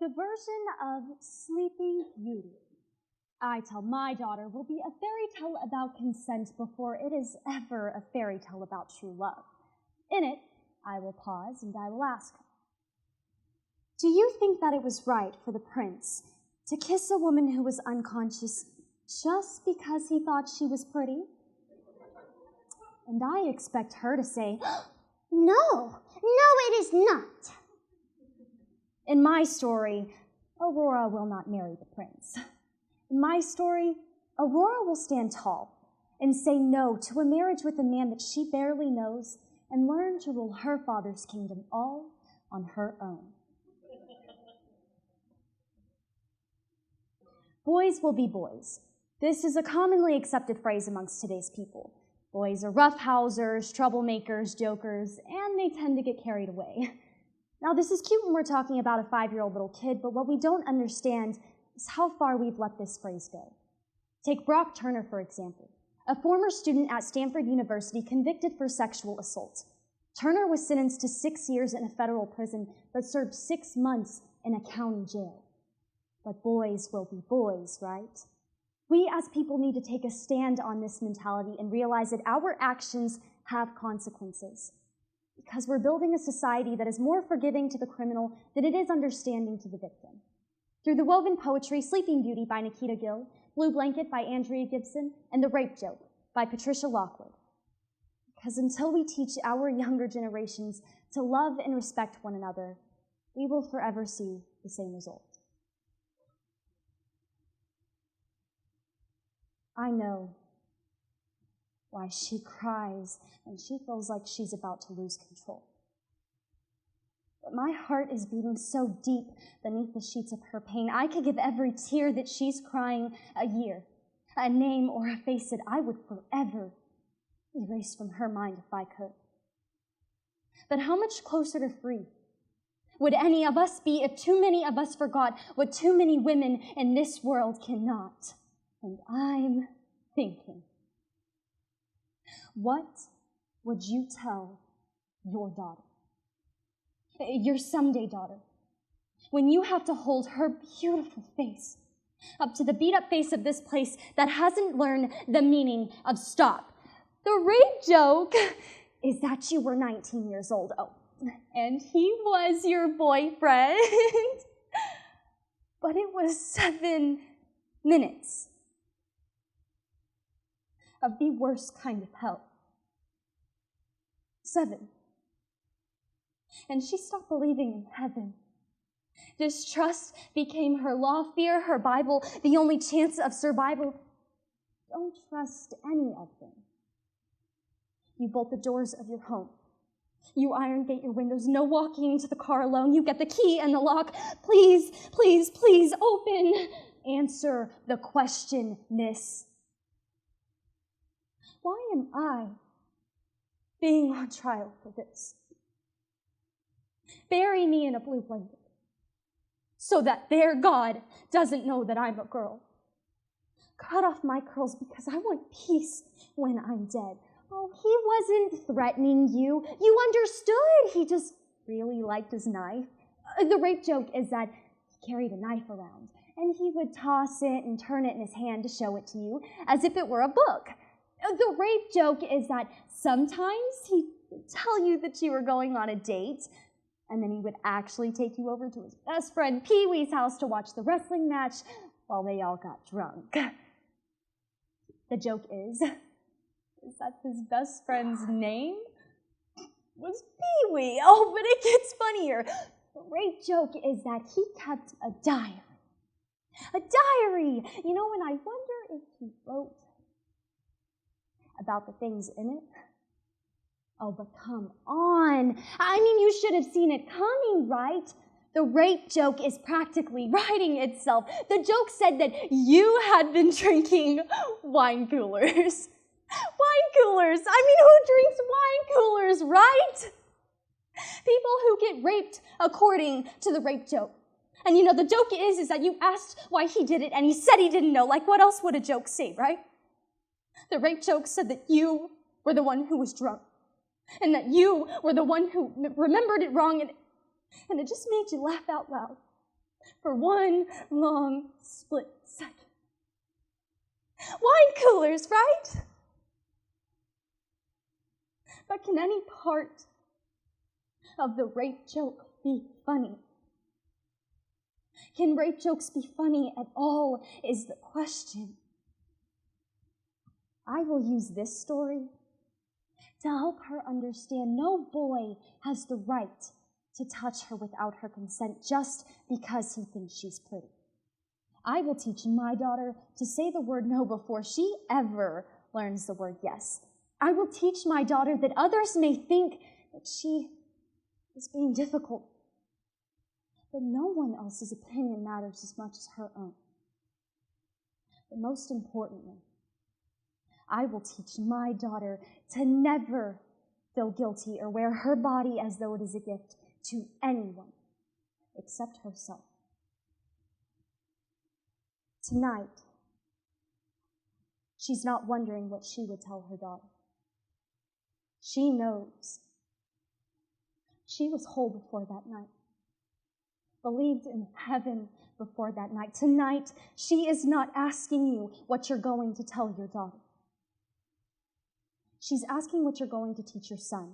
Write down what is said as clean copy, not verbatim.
The version of Sleeping Beauty I tell my daughter will be a fairy tale about consent before it is ever a fairy tale about true love. In it, I will pause and I will ask her, do you think that it was right for the prince to kiss a woman who was unconscious just because he thought she was pretty? And I expect her to say, No, it is not. In my story, Aurora will not marry the prince. In my story, Aurora will stand tall and say no to a marriage with a man that she barely knows and learn to rule her father's kingdom all on her own. Boys will be boys. This is a commonly accepted phrase amongst today's people. Boys are roughhousers, troublemakers, jokers, and they tend to get carried away. Now, this is cute when we're talking about a 5-year-old little kid, but what we don't understand is how far we've let this phrase go. Take Brock Turner, for example, a former student at Stanford University convicted for sexual assault. Turner was sentenced to 6 years in a federal prison, but served 6 months in a county jail. But boys will be boys, right? We as people need to take a stand on this mentality and realize that our actions have consequences, because we're building a society that is more forgiving to the criminal than it is understanding to the victim. Through the woven poetry Sleeping Beauty by Nikita Gill, Blue Blanket by Andrea Gibson, and The Rape Joke by Patricia Lockwood. Because until we teach our younger generations to love and respect one another, we will forever see the same result. I know why she cries and she feels like she's about to lose control. But my heart is beating so deep beneath the sheets of her pain, I could give every tear that she's crying a year, a name or a face that I would forever erase from her mind if I could. But how much closer to free would any of us be if too many of us forgot what too many women in this world cannot? And I'm thinking, what would you tell your daughter, your someday daughter, when you have to hold her beautiful face up to the beat-up face of this place that hasn't learned the meaning of stop? The rape joke is that you were 19 years old. Oh, and he was your boyfriend. But it was 7 minutes of the worst kind of hell. 7. And she stopped believing in heaven. Distrust became her law, fear, her Bible, the only chance of survival. Don't trust any of them. You bolt the doors of your home. You iron gate your windows, no walking into the car alone. You get the key and the lock. Please, please, please open. Answer the question, miss. Why am I being on trial for this? Bury me in a blue blanket so that their God doesn't know that I'm a girl. Cut off my curls because I want peace when I'm dead. Oh, he wasn't threatening you. You understood. He just really liked his knife. The rape joke is that he carried a knife around, and he would toss it and turn it in his hand to show it to you as if it were a book. The rape joke is that sometimes he would tell you that you were going on a date, and then he would actually take you over to his best friend Pee-wee's house to watch the wrestling match while they all got drunk. The joke is that his best friend's name was Pee-wee. Oh, but it gets funnier. The rape joke is that he kept a diary. A diary! You know, and I wonder if he wrote about the things in it. Oh, but come on. I mean, you should have seen it coming, right? The rape joke is practically writing itself. The joke said that you had been drinking wine coolers. Wine coolers! I mean, who drinks wine coolers, right? People who get raped according to the rape joke. And you know, the joke is that you asked why he did it and he said he didn't know. Like, what else would a joke say, right? The rape joke said that you were the one who was drunk and that you were the one who remembered it wrong, and it just made you laugh out loud. for one long split second. Wine coolers, right? But can any part of the rape joke be funny? Can rape jokes be funny at all is the question. I will use this story to help her understand no boy has the right to touch her without her consent just because he thinks she's pretty. I will teach my daughter to say the word no before she ever learns the word yes. I will teach my daughter that others may think that she is being difficult, but no one else's opinion matters as much as her own. But most importantly, I will teach my daughter to never feel guilty or wear her body as though it is a gift to anyone except herself. Tonight, she's not wondering what she would tell her daughter. She knows. She was whole before that night, believed in heaven before that night. Tonight, she is not asking you what you're going to tell your daughter. She's asking what you're going to teach your son.